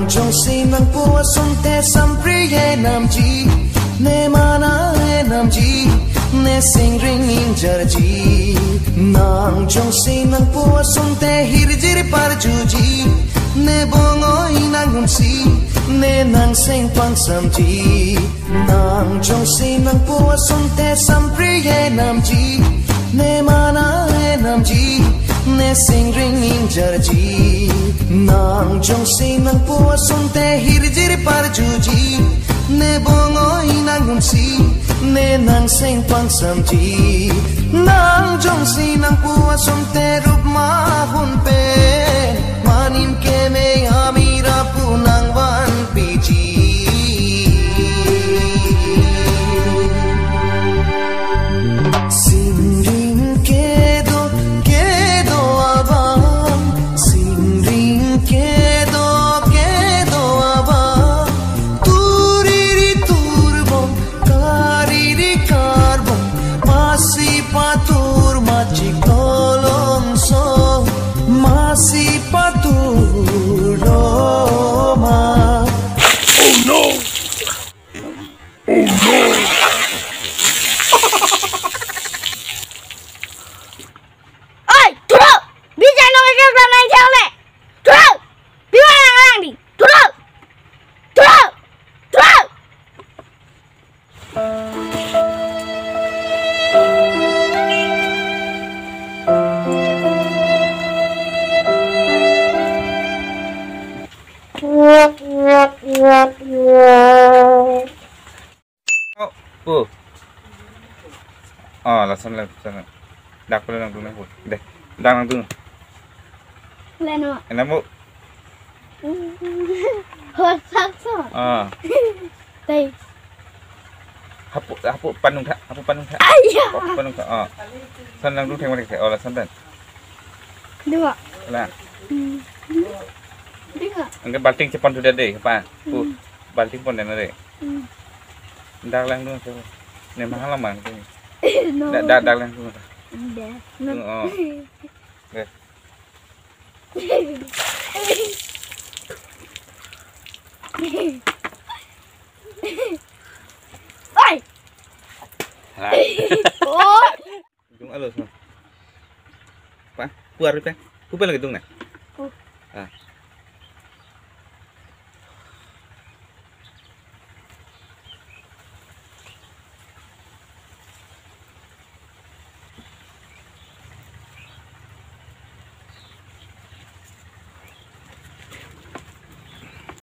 Trong xin nang pua sum te sam priye nam ji ne mana e nam ji ne sing ring in jar ji nang trong sin nang pua sum te hir jir par ju ji ne bongoi nang hum si ne nang sing pang sam ji nang trong sin nang pua sum te sam priye nam ji ne mana e nam ji ne sing ring in jar ji nang trong si nang pua sum te hir jir par ju ji ne bongoi nang hum si ne nang sing pang sam ji nang trong si nang pua sum te rup ma hun pe manim ke me amira pu nang wan pi ji Lasan dak pula nang tunai pun deh dak nang tu leno enak bu hosak so tei hapu panung tak ayah panung tak san nang tu tengok dek lasan dan dua lah dua angkat balting cepat sudah deh apa balting pun dah deh dak lang tu ni mahal lama tu dak lang tu dah deh oi oh dung alus pa puar pe lagi dung na